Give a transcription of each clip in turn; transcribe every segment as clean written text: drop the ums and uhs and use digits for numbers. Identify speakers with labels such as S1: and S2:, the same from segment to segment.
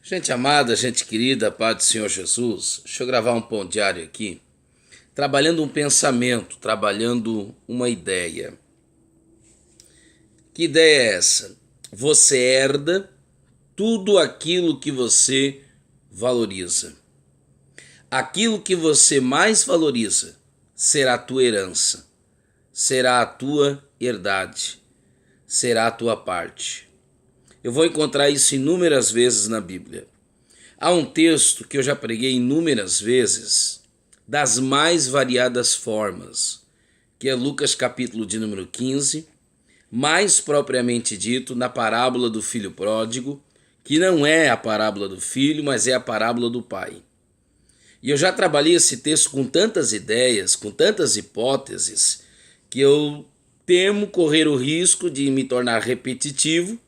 S1: Gente amada, gente querida, Paz do Senhor Jesus, deixa eu gravar um pão diário aqui, trabalhando um pensamento, trabalhando uma ideia. Que ideia é essa? Você herda tudo aquilo que você valoriza. Aquilo que você mais valoriza será a tua herança, será a tua herdade, será a tua parte. Eu vou encontrar isso inúmeras vezes na Bíblia. Há um texto que eu já preguei inúmeras vezes, das mais variadas formas, que é Lucas capítulo de número 15, mais propriamente dito na parábola do filho pródigo, que não é a parábola do filho, mas é a parábola do pai. E eu já trabalhei esse texto com tantas ideias, com tantas hipóteses, que eu temo correr o risco de me tornar repetitivo,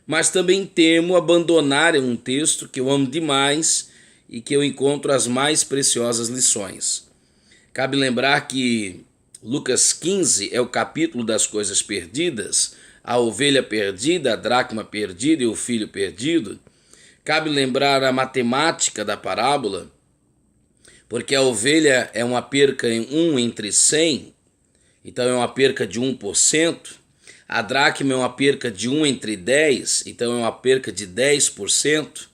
S1: mas também temo abandonar um texto que eu amo demais e que eu encontro as mais preciosas lições. Cabe lembrar que Lucas 15 é o capítulo das coisas perdidas, a ovelha perdida, a dracma perdida e o filho perdido. Cabe lembrar a matemática da parábola, porque a ovelha é uma perca em 1 entre 100, então é uma perca de 1%. A dracma é uma perca de 1 entre 10, então é uma perca de 10%.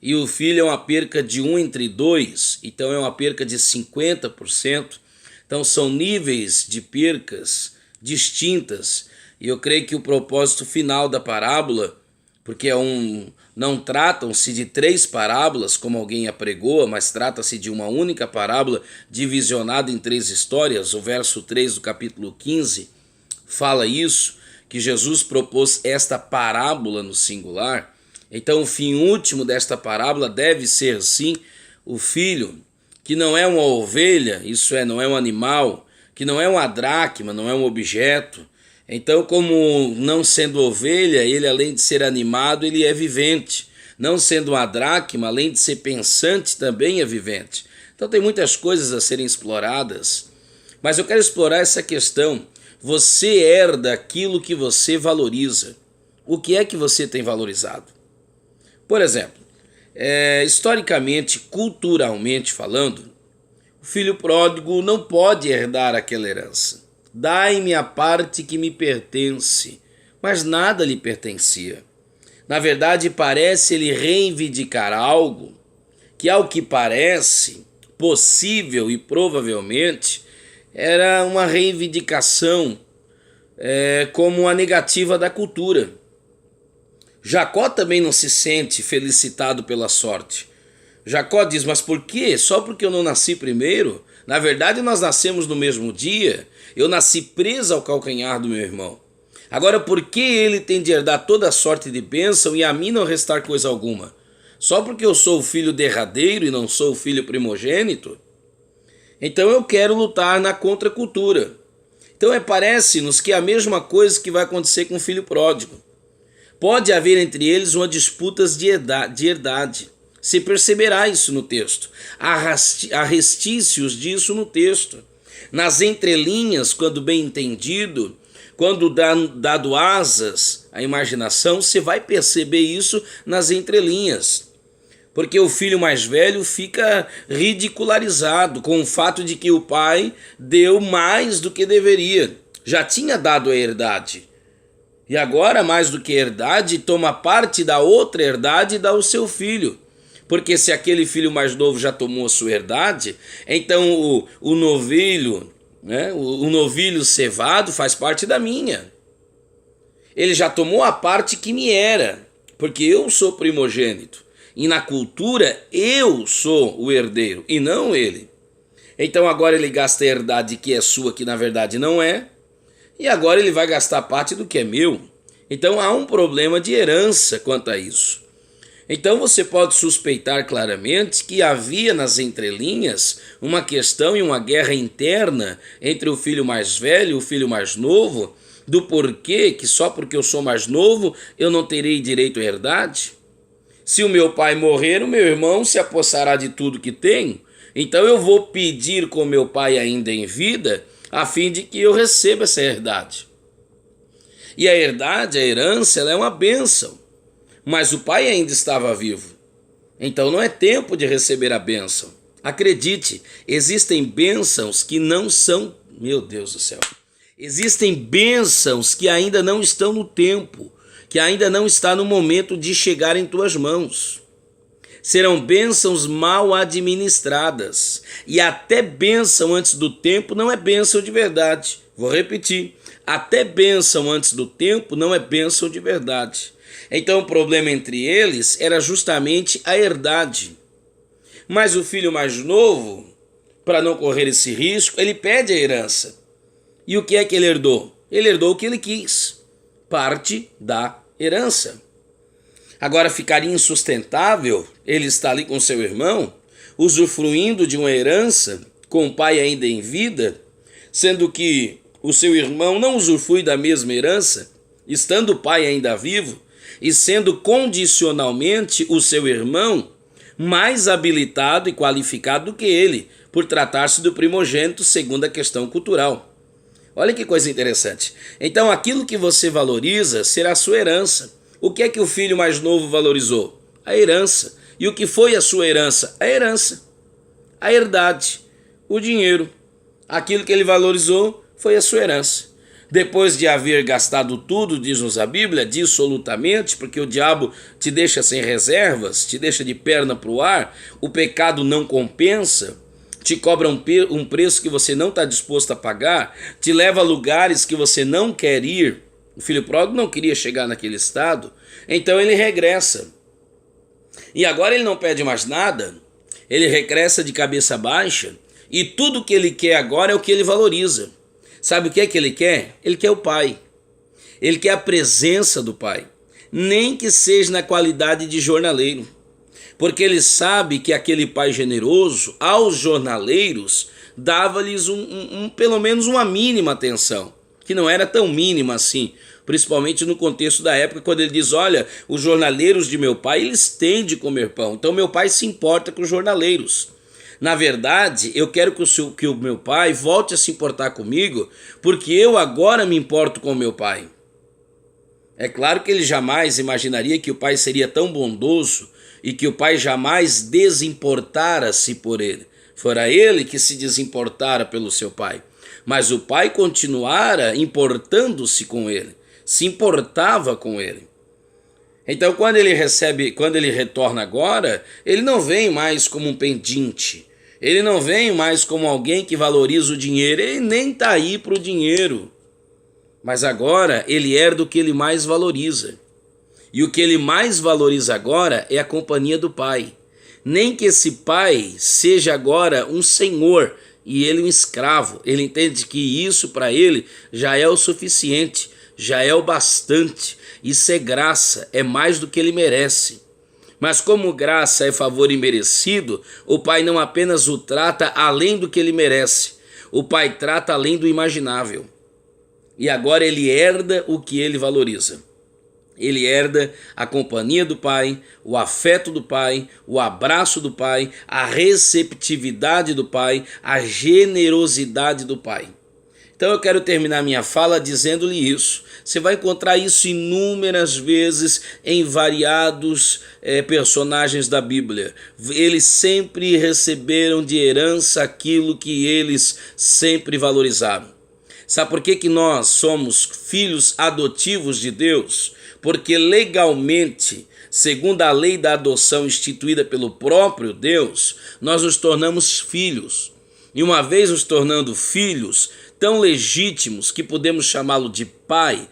S1: E o filho é uma perca de 1 entre 2, então é uma perca de 50%. Então são níveis de percas distintas. E eu creio que o propósito final da parábola, porque não tratam-se de 3 parábolas, como alguém apregou, mas trata-se de uma única parábola divisionada em 3 histórias. O verso 3 do capítulo 15 fala isso, que Jesus propôs esta parábola no singular. Então o fim último desta parábola deve ser sim o filho, que não é uma ovelha, isso é, não é um animal, que não é uma dracma, não é um objeto. Então, como não sendo ovelha, ele além de ser animado, ele é vivente. Não sendo uma dracma, além de ser pensante, também é vivente. Então tem muitas coisas a serem exploradas, mas eu quero explorar essa questão. Você herda aquilo que você valoriza. O que é que você tem valorizado? Por exemplo, historicamente, culturalmente falando, o filho pródigo não pode herdar aquela herança. Dai-me a parte que me pertence, mas nada lhe pertencia. Na verdade, parece ele reivindicar algo que, ao que parece, possível e provavelmente, era uma reivindicação como a negativa da cultura. Jacó também não se sente felicitado pela sorte. Jacó diz, mas por quê? Só porque eu não nasci primeiro? Na verdade, nós nascemos no mesmo dia. Eu nasci preso ao calcanhar do meu irmão. Agora, por que ele tem de herdar toda a sorte de bênção e a mim não restar coisa alguma? Só porque eu sou o filho derradeiro e não sou o filho primogênito? Então eu quero lutar na contracultura. Então parece-nos que é a mesma coisa que vai acontecer com o filho pródigo. Pode haver entre eles uma disputa de herdade. Se perceberá isso no texto. Há restícios disso no texto. Nas entrelinhas, quando bem entendido, quando dado asas à imaginação, você vai perceber isso nas entrelinhas. Porque o filho mais velho fica ridicularizado com o fato de que o pai deu mais do que deveria. Já tinha dado a herdade. E agora, mais do que herdade, toma parte da outra herdade e dá ao seu filho. Porque se aquele filho mais novo já tomou a sua herdade, então o novilho, o novilho cevado faz parte da minha. Ele já tomou a parte que me era, porque eu sou primogênito. E na cultura, eu sou o herdeiro e não ele. Então agora ele gasta a herdade que é sua, que na verdade não é. E agora ele vai gastar parte do que é meu. Então há um problema de herança quanto a isso. Então você pode suspeitar claramente que havia nas entrelinhas uma questão e uma guerra interna entre o filho mais velho e o filho mais novo, do porquê que só porque eu sou mais novo eu não terei direito à herdade. Se o meu pai morrer, o meu irmão se apossará de tudo que tenho. Então eu vou pedir com meu pai ainda em vida, a fim de que eu receba essa herdade. E a herdade, a herança, ela é uma bênção. Mas o pai ainda estava vivo. Então não é tempo de receber a bênção. Acredite, existem bênçãos que não são, meu Deus do céu, existem bênçãos que ainda não estão no tempo, que ainda não está no momento de chegar em tuas mãos. Serão bênçãos mal administradas. E até bênção antes do tempo não é bênção de verdade. Vou repetir. Até bênção antes do tempo não é bênção de verdade. Então o problema entre eles era justamente a herdade. Mas o filho mais novo, para não correr esse risco, ele pede a herança. E o que é que ele herdou? Ele herdou o que ele quis. Parte da herança. Agora ficaria insustentável ele estar ali com seu irmão, usufruindo de uma herança com o pai ainda em vida, sendo que o seu irmão não usufrui da mesma herança, estando o pai ainda vivo, e sendo condicionalmente o seu irmão mais habilitado e qualificado do que ele, por tratar-se do primogênito segundo a questão cultural. Olha que coisa interessante. Então aquilo que você valoriza será a sua herança. O que é que o filho mais novo valorizou? A herança. E o que foi a sua herança? A herança. A herdade. O dinheiro. Aquilo que ele valorizou foi a sua herança. Depois de haver gastado tudo, diz-nos a Bíblia, dissolutamente, porque o diabo te deixa sem reservas, te deixa de perna para o ar, o pecado não compensa, te cobra um preço que você não está disposto a pagar, te leva a lugares que você não quer ir. O filho pródigo não queria chegar naquele estado, então ele regressa. E agora ele não pede mais nada, ele regressa de cabeça baixa e tudo que ele quer agora é o que ele valoriza. Sabe o que é que ele quer? Ele quer o pai. Ele quer a presença do pai, nem que seja na qualidade de jornaleiro. Porque ele sabe que aquele pai generoso, aos jornaleiros, dava-lhes pelo menos uma mínima atenção, que não era tão mínima assim, principalmente no contexto da época, quando ele diz, olha, os jornaleiros de meu pai, eles têm de comer pão, então meu pai se importa com os jornaleiros. Na verdade, eu quero que o meu pai volte a se importar comigo, porque eu agora me importo com o meu pai. É claro que ele jamais imaginaria que o pai seria tão bondoso e que o pai jamais desimportara-se por ele. Fora ele que se desimportara pelo seu pai. Mas o pai continuara importando-se com ele, se importava com ele. Então quando ele retorna agora, ele não vem mais como um pedinte, ele não vem mais como alguém que valoriza o dinheiro, ele nem está aí para o dinheiro. Mas agora ele herda o que ele mais valoriza. E o que ele mais valoriza agora é a companhia do pai. Nem que esse pai seja agora um senhor e ele um escravo. Ele entende que isso para ele já é o suficiente, já é o bastante. Isso é graça, é mais do que ele merece. Mas como graça é favor imerecido, o pai não apenas o trata além do que ele merece, o pai trata além do imaginável. E agora ele herda o que ele valoriza. Ele herda a companhia do pai, o afeto do pai, o abraço do pai, a receptividade do pai, a generosidade do pai. Então eu quero terminar minha fala dizendo-lhe isso. Você vai encontrar isso inúmeras vezes em variados personagens da Bíblia. Eles sempre receberam de herança aquilo que eles sempre valorizaram. Sabe por que nós somos filhos adotivos de Deus? Porque legalmente, segundo a lei da adoção instituída pelo próprio Deus, nós nos tornamos filhos. E uma vez nos tornando filhos, tão legítimos que podemos chamá-lo de pai,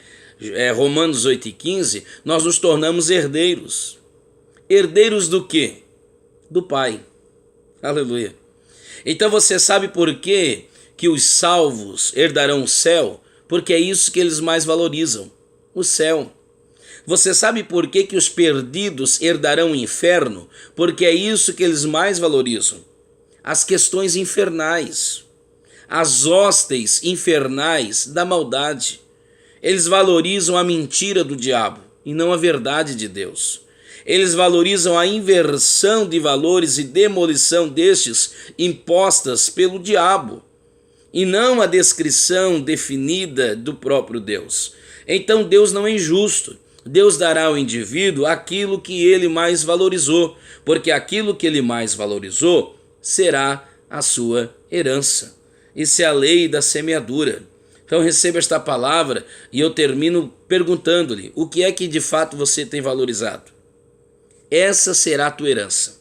S1: Romanos 8,15, nós nos tornamos herdeiros. Herdeiros do quê? Do pai. Aleluia. Então você sabe por quê que os salvos herdarão o céu? Porque é isso que eles mais valorizam, o céu. Você sabe por que os perdidos herdarão o inferno? Porque é isso que eles mais valorizam. As questões infernais, as hostes infernais da maldade. Eles valorizam a mentira do diabo e não a verdade de Deus. Eles valorizam a inversão de valores e demolição destes impostas pelo diabo e não a descrição definida do próprio Deus. Então Deus não é injusto. Deus dará ao indivíduo aquilo que ele mais valorizou, porque aquilo que ele mais valorizou será a sua herança. Isso é a lei da semeadura. Então receba esta palavra e eu termino perguntando-lhe: o que é que de fato você tem valorizado? Essa será a tua herança.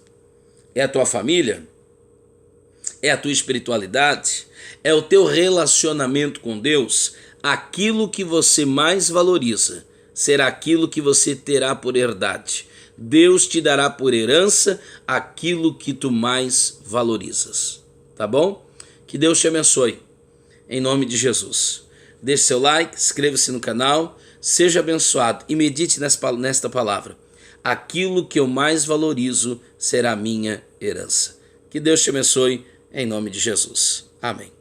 S1: É a tua família? É a tua espiritualidade? É o teu relacionamento com Deus? Aquilo que você mais valoriza será aquilo que você terá por herdade. Deus te dará por herança aquilo que tu mais valorizas. Tá bom? Que Deus te abençoe. Em nome de Jesus. Deixe seu like, inscreva-se no canal, seja abençoado e medite nesta palavra. Aquilo que eu mais valorizo será minha herança. Que Deus te abençoe em nome de Jesus. Amém.